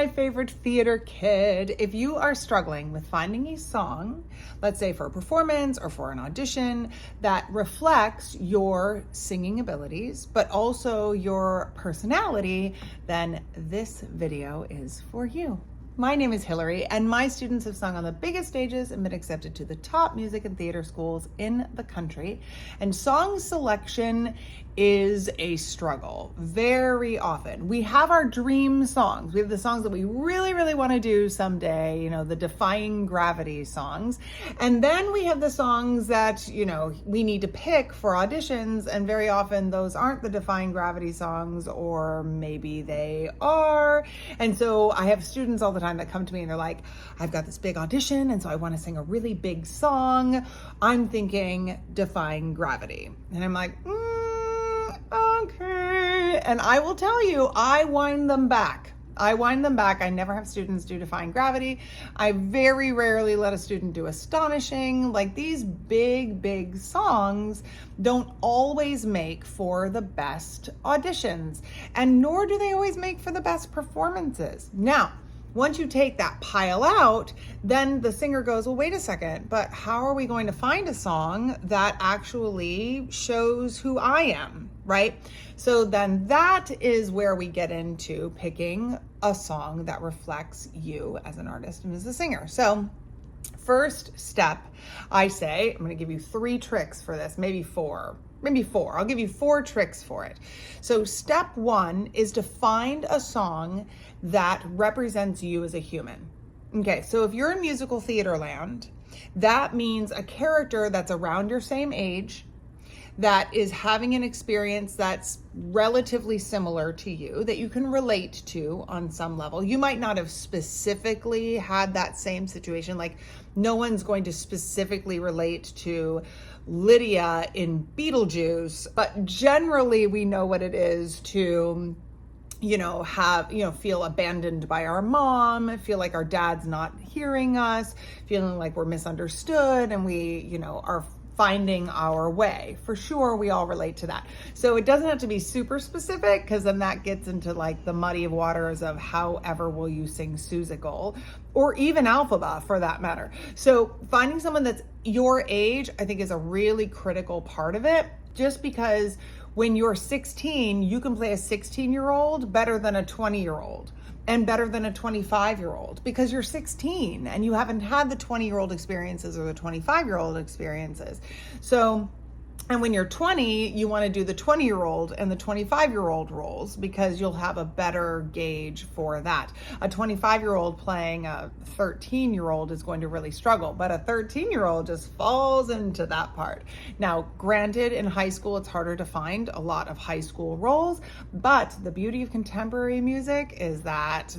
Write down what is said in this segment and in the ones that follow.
my favorite theater kid. If you are struggling with finding a song, let's say for a performance or for an audition, that reflects your singing abilities, but also your personality, then this video is for you. My name is Hillary, and my students have sung on the biggest stages and been accepted to the top music and theater schools in the country. And song selection is a struggle very often. We have our dream songs. We have the songs that we really, really want to do someday, the defying gravity songs. And then we have the songs that, we need to pick for auditions. And very often those aren't the defying gravity songs, or maybe they are. And so I have students all the time that come to me and they're like, I've got this big audition, and so I want to sing a really big song. I'm thinking defying gravity. And I'm like, okay. And I will tell you, I wind them back. I never have students do defying gravity. I very rarely let a student do astonishing. Like, these big songs don't always make for the best auditions, and nor do they always make for the best performances. Now, once you take that pile out, then the singer goes, well, wait a second, but how are we going to find a song that actually shows who I am, right? So then that is where we get into picking a song that reflects you as an artist and as a singer. So first step, I say, I'm going to give you 3 tricks for this, maybe four. I'll give you 4 tricks for it. So step 1 is to find a song that represents you as a human. Okay, so if you're in musical theater land, that means a character that's around your same age, that is having an experience that's relatively similar to you, that you can relate to on some level. You might not have specifically had that same situation. Like, no one's going to specifically relate to Lydia in Beetlejuice, but generally we know what it is to feel abandoned by our mom, feel like our dad's not hearing us, feeling like we're misunderstood, and we, are finding our way. For sure, we all relate to that. So it doesn't have to be super specific, because then that gets into like the muddy waters of however will you sing Susical, or even Alphaba for that matter. So finding someone that's your age, I think, is a really critical part of it, just because when you're 16, you can play a 16-year-old better than a 20-year-old and better than a 25-year-old, because you're 16 and you haven't had the 20-year-old experiences or the 25-year-old experiences. So, and when you're 20, you want to do the 20-year-old and the 25-year-old roles, because you'll have a better gauge for that. A 25-year-old playing a 13-year-old is going to really struggle, but a 13-year-old just falls into that part. Now, granted, in high school, it's harder to find a lot of high school roles, but the beauty of contemporary music is that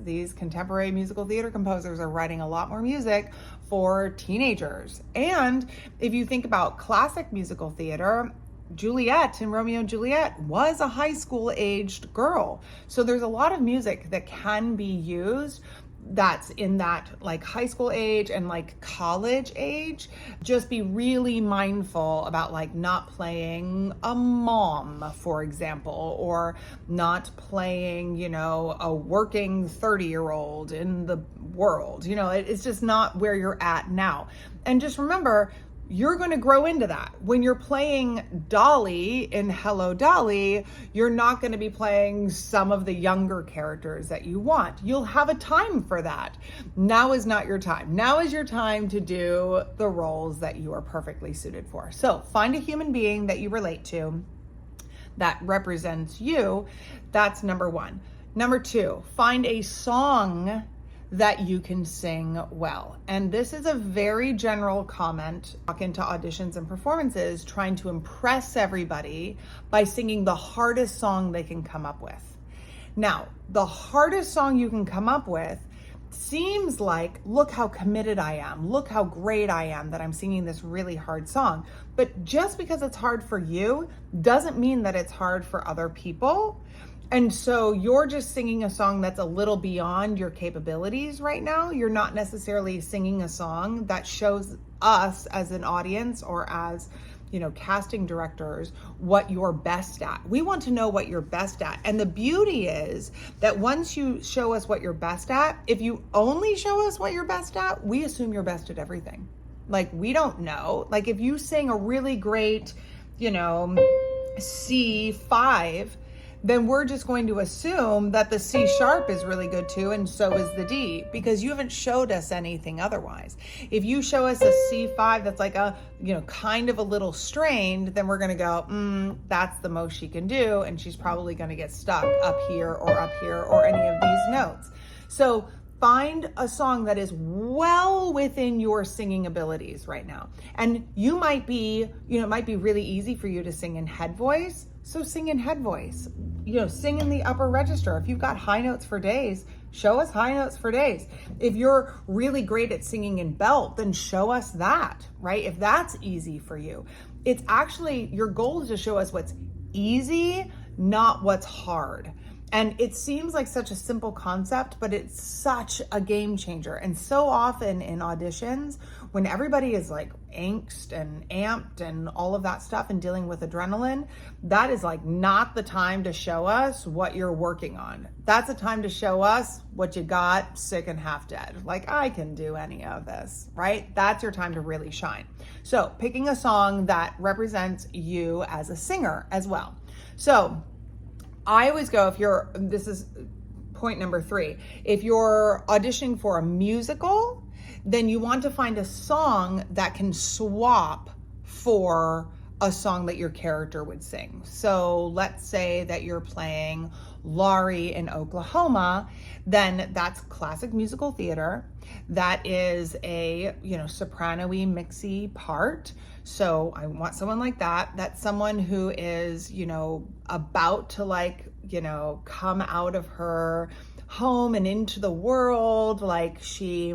these contemporary musical theater composers are writing a lot more music for teenagers. And if you think about classic musical theater, Juliet in Romeo and Juliet was a high school aged girl. So there's a lot of music that can be used that's in that like high school age and like college age. Just be really mindful about like not playing a mom, for example, or not playing, a working 30-year-old in the world. It's just not where you're at now. And just remember, you're going to grow into that. When you're playing Dolly in Hello, Dolly, you're not going to be playing some of the younger characters that you want. You'll have a time for that. Now is not your time. Now is your time to do the roles that you are perfectly suited for. So find a human being that you relate to that represents you. That's number 1. Number 2, find a song that you can sing well. And this is a very general comment. Walk into auditions and performances trying to impress everybody by singing the hardest song they can come up with. Now, the hardest song you can come up with seems like, look how committed I am, look how great I am that I'm singing this really hard song. But just because it's hard for you doesn't mean that it's hard for other people. And so you're just singing a song that's a little beyond your capabilities right now. You're not necessarily singing a song that shows us as an audience or as, casting directors what you're best at. We want to know what you're best at. And the beauty is that once you show us what you're best at, if you only show us what you're best at, we assume you're best at everything. Like, we don't know. Like, if you sing a really great, C5, then we're just going to assume that the C sharp is really good too, and so is the D, because you haven't showed us anything otherwise. If you show us a C5 that's like a, kind of a little strained, then we're going to go, that's the most she can do, and she's probably going to get stuck up here or any of these notes. So find a song that is well within your singing abilities right now. And you might be, it might be really easy for you to sing in head voice. So sing in head voice, sing in the upper register. If you've got high notes for days, show us high notes for days. If you're really great at singing in belt, then show us that, right? If that's easy for you. It's actually, your goal is to show us what's easy, not what's hard. And it seems like such a simple concept, but it's such a game changer. And so often in auditions, when everybody is like angst and amped and all of that stuff and dealing with adrenaline, that is like not the time to show us what you're working on. That's a time to show us what you got sick and half dead. Like, I can do any of this, right? That's your time to really shine. So picking a song that represents you as a singer as well. So I always go, this is point number 3, if you're auditioning for a musical, then you want to find a song that can swap for a song that your character would sing. So let's say that you're playing Laurie in Oklahoma, then that's classic musical theater. That is a, soprano-y, mixy part. So I want someone like that. That's someone who is, about to come out of her home and into the world. Like, she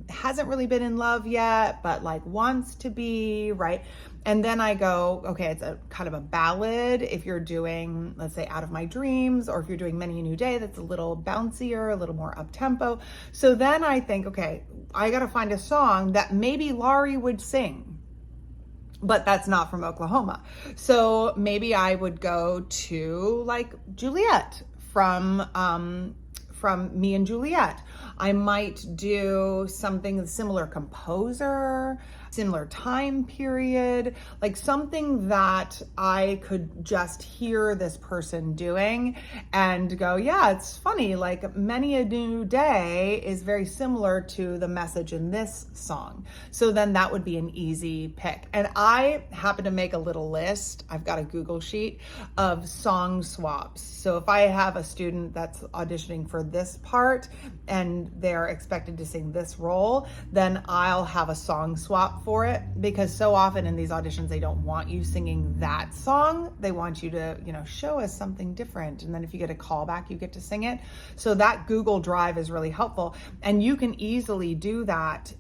hasn't really been in love yet, but like wants to be, right? And then I go, okay, it's a kind of a ballad. If you're doing, let's say, Out of My Dreams, or if you're doing Many a New Day, that's a little bouncier, a little more up tempo. So then I think, okay, I got to find a song that maybe Laurie would sing, but that's not from Oklahoma. So maybe I would go to like Juliet from Me and Juliet. I might do something similar composer, similar time period, like something that I could just hear this person doing and go, yeah, it's funny. Like, Many a New Day is very similar to the message in this song. So then that would be an easy pick. And I happen to make a little list. I've got a Google sheet of song swaps. So if I have a student that's auditioning for this part and they're expected to sing this role, then I'll have a song swap for it, because so often in these auditions, they don't want you singing that song. They want you to, show us something different. And then if you get a callback, you get to sing it. So that Google Drive is really helpful. And you can easily do that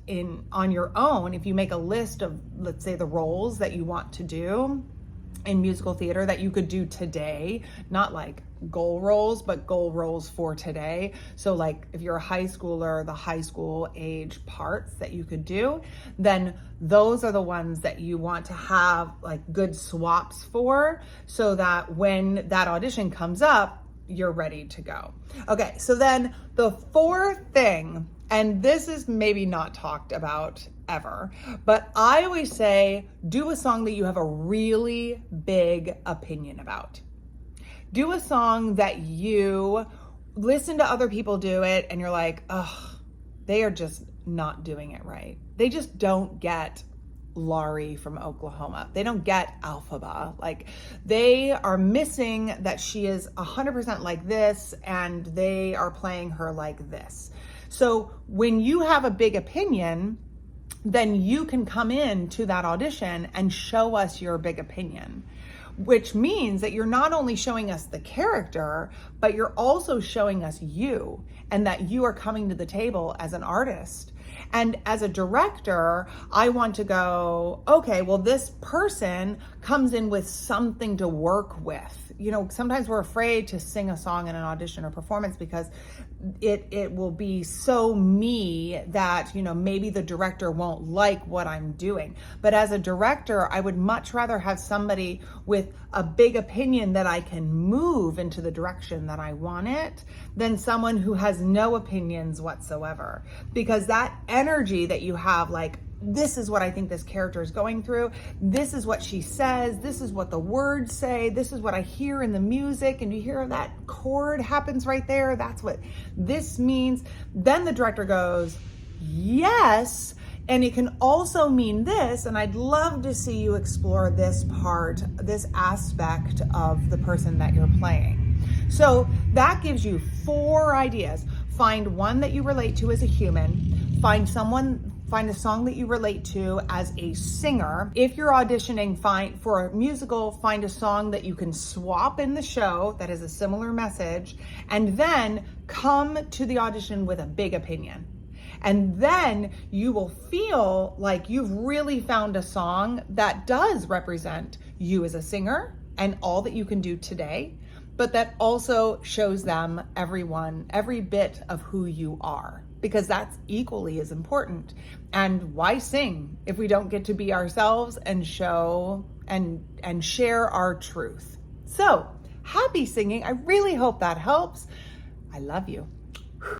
on your own. If you make a list of, let's say, the roles that you want to do in musical theater that you could do today, not like goal roles, but goal roles for today. So like if you're a high schooler, the high school age parts that you could do, then those are the ones that you want to have like good swaps for, so that when that audition comes up, you're ready to go. Okay, so then the 4th thing, and this is maybe not talked about ever, but I always say, do a song that you have a really big opinion about. Do a song that you listen to other people do it and you're like, oh, they are just not doing it right. They just don't get Laurie from Oklahoma. They don't get Alphaba. Like, they are missing that she is 100% like this, and they are playing her like this. So when you have a big opinion, then you can come in to that audition and show us your big opinion, which means that you're not only showing us the character, but you're also showing us you, and that you are coming to the table as an artist. And as a director, I want to go, okay, well, this person comes in with something to work with. sometimes we're afraid to sing a song in an audition or performance because it will be so me that, maybe the director won't like what I'm doing. But as a director, I would much rather have somebody with a big opinion that I can move into the direction that I want it than someone who has no opinions whatsoever. Because that energy that you have, like, this is what I think this character is going through. This is what she says. This is what the words say. This is what I hear in the music. And you hear that chord happens right there. That's what this means. Then the director goes, yes. And it can also mean this. And I'd love to see you explore this part, this aspect of the person that you're playing. So that gives you 4 ideas. Find one that you relate to as a human. Find a song that you relate to as a singer. If you're auditioning for a musical, find a song that you can swap in the show that has a similar message, and then come to the audition with a big opinion. And then you will feel like you've really found a song that does represent you as a singer and all that you can do today, but that also shows them every bit of who you are, because that's equally as important. And why sing if we don't get to be ourselves and show and share our truth? So happy singing. I really hope that helps. I love you.